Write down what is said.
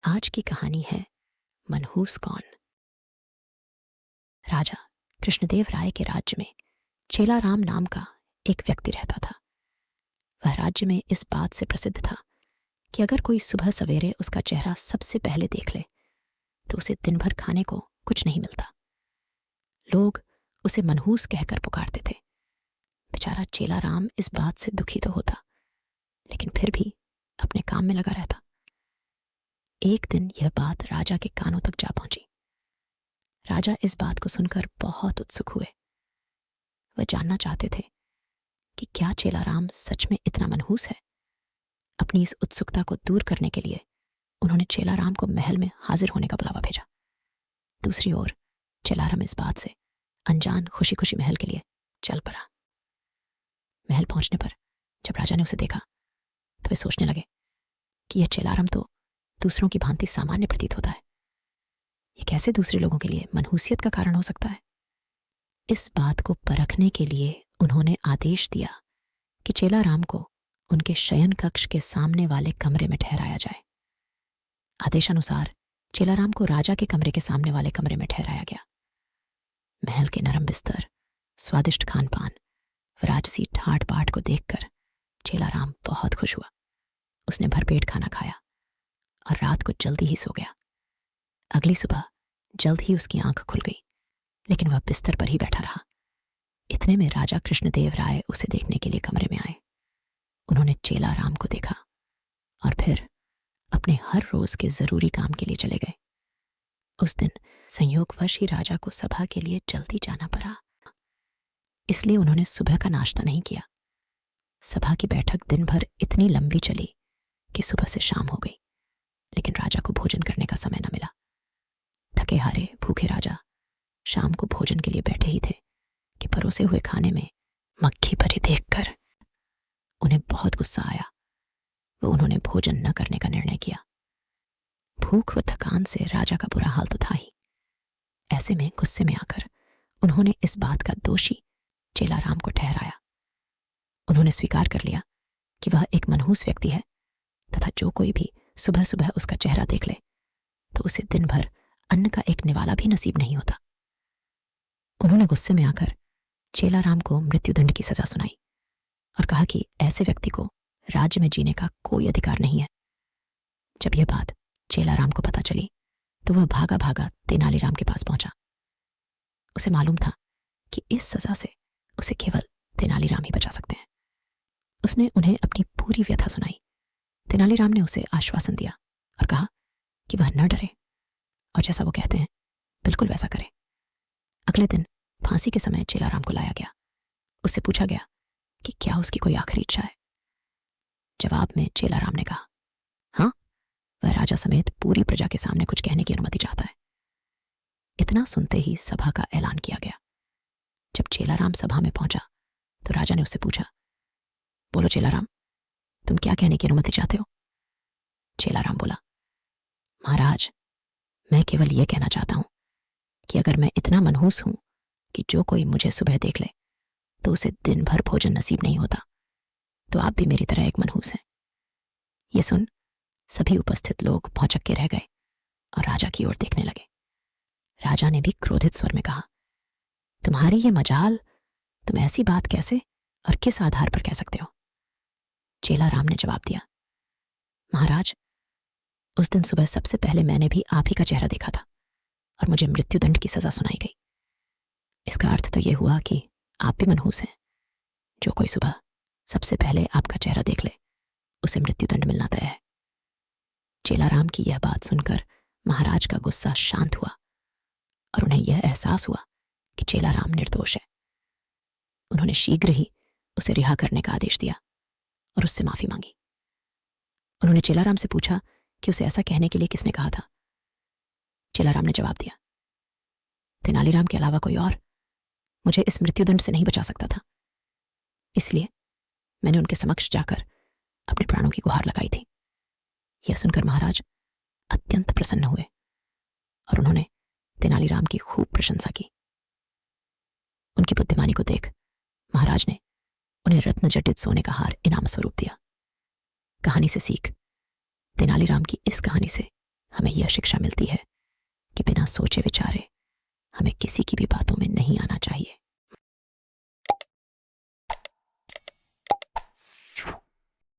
आज की कहानी है मनहूस कौन। राजा कृष्णदेव राय के राज्य में चेलाराम नाम का एक व्यक्ति रहता था। वह राज्य में इस बात से प्रसिद्ध था कि अगर कोई सुबह सवेरे उसका चेहरा सबसे पहले देख ले तो उसे दिन भर खाने को कुछ नहीं मिलता। लोग उसे मनहूस कहकर पुकारते थे। बेचारा चेलाराम इस बात से दुखी तो होता, लेकिन फिर भी अपने काम में लगा रहता। एक दिन यह बात राजा के कानों तक जा पहुंची। राजा इस बात को सुनकर बहुत उत्सुक हुए। वह जानना चाहते थे कि क्या चेलाराम सच में इतना मनहूस है। अपनी इस उत्सुकता को दूर करने के लिए उन्होंने चेलाराम को महल में हाजिर होने का बुलावा भेजा। दूसरी ओर चेलाराम इस बात से अनजान खुशी खुशी महल के लिए चल पड़ा। महल पहुंचने पर जब राजा ने उसे देखा तो वे सोचने लगे कि यह चेलाराम तो दूसरों की भांति सामान्य प्रतीत होता है। यह कैसे दूसरे लोगों के लिए मनहूसियत का कारण हो सकता है। इस बात को परखने के लिए उन्होंने आदेश दिया कि चेलाराम को उनके शयन कक्ष के सामने वाले कमरे में ठहराया जाए। आदेशानुसार चेलाराम को राजा के कमरे के सामने वाले कमरे में ठहराया गया। महल के नरम बिस्तर, स्वादिष्ट खान पान, राजसी ठाट बाट को देखकर चेलाराम बहुत खुश हुआ। उसने भरपेट खाना खाया और रात को जल्दी ही सो गया। अगली सुबह जल्द ही उसकी आंख खुल गई, लेकिन वह बिस्तर पर ही बैठा रहा। इतने में राजा कृष्णदेव राय उसे देखने के लिए कमरे में आए। उन्होंने चेलाराम को देखा और फिर अपने हर रोज के जरूरी काम के लिए चले गए। उस दिन संयोगवश ही राजा को सभा के लिए जल्दी जाना पड़ा, इसलिए उन्होंने सुबह का नाश्ता नहीं किया। सभा की बैठक दिन भर इतनी लंबी चली कि सुबह से शाम हो गई, लेकिन राजा को भोजन करने का समय न मिला। थके हारे भूखे राजा शाम को भोजन के लिए बैठे ही थे कि परोसे हुए खाने में मक्खी भरी देखकर उन्हें बहुत गुस्सा आया। वो उन्होंने भोजन न करने का निर्णय किया। भूख व थकान से राजा का बुरा हाल तो था ही। ऐसे में गुस्से में आकर उन्होंने इस बात का दोषी चेलाराम को ठहराया। उन्होंने स्वीकार कर लिया कि वह एक मनहूस व्यक्ति है तथा जो कोई भी सुबह सुबह उसका चेहरा देख ले तो उसे दिन भर अन्न का एक निवाला भी नसीब नहीं होता। उन्होंने गुस्से में आकर चेलाराम को मृत्युदंड की सजा सुनाई और कहा कि ऐसे व्यक्ति को राज्य में जीने का कोई अधिकार नहीं है। जब यह बात चेलाराम को पता चली तो वह भागा भागा तेनालीराम के पास पहुंचा। उसे मालूम था कि इस सजा से उसे केवल तेनालीराम ही बचा सकते हैं। उसने उन्हें अपनी पूरी व्यथा सुनाई। तेनालीराम ने उसे आश्वासन दिया और कहा कि वह न डरे और जैसा वो कहते हैं बिल्कुल वैसा करे। अगले दिन फांसी के समय चेलाराम को लाया गया। उससे पूछा गया कि क्या उसकी कोई आखिरी इच्छा है। जवाब में चेलाराम ने कहा, हाँ, वह राजा समेत पूरी प्रजा के सामने कुछ कहने की अनुमति चाहता है। इतना सुनते ही सभा का ऐलान किया गया। जब चेलाराम सभा में पहुंचा तो राजा ने उससे पूछा, बोलो चेलाराम, तुम क्या कहने की अनुमति चाहते हो। चेलाराम बोला, महाराज, मैं केवल यह कहना चाहता हूं कि अगर मैं इतना मनहूस हूं कि जो कोई मुझे सुबह देख ले तो उसे दिन भर भोजन नसीब नहीं होता, तो आप भी मेरी तरह एक मनहूस हैं। ये सुन सभी उपस्थित लोग भौचक्के रह गए और राजा की ओर देखने लगे। राजा ने भी क्रोधित स्वर में कहा, तुम्हारी ये मजाल, तुम ऐसी बात कैसे और किस आधार पर कह सकते हो। चेलाराम ने जवाब दिया, महाराज, उस दिन सुबह सबसे पहले मैंने भी आप ही का चेहरा देखा था और मुझे मृत्युदंड की सजा सुनाई गई। इसका अर्थ तो यह हुआ कि आप भी मनहूस हैं। जो कोई सुबह सबसे पहले आपका चेहरा देख ले उसे मृत्युदंड मिलना तय है। चेलाराम की यह बात सुनकर महाराज का गुस्सा शांत हुआ और उन्हें यह एहसास हुआ कि चेलाराम निर्दोष है। उन्होंने शीघ्र ही उसे रिहा करने का आदेश दिया और उससे माफी मांगी। उन्होंने चेलाराम से पूछा कि उसे ऐसा कहने के लिए किसने कहा था। चेलाराम ने जवाब दिया, तेनालीराम के अलावा कोई और मुझे इस मृत्युदंड से नहीं बचा सकता था, इसलिए मैंने उनके समक्ष जाकर अपने प्राणों की गुहार लगाई थी। यह सुनकर महाराज अत्यंत प्रसन्न हुए और उन्होंने तेनालीराम की खूब प्रशंसा की। उनकी बुद्धिमानी को देख महाराज ने उन्हें रत्न जटित सोने का हार इनाम स्वरूप दिया। कहानी से सीख, तेनालीराम की इस कहानी से हमें यह शिक्षा मिलती है कि बिना सोचे विचारे हमें किसी की भी बातों में नहीं आना चाहिए।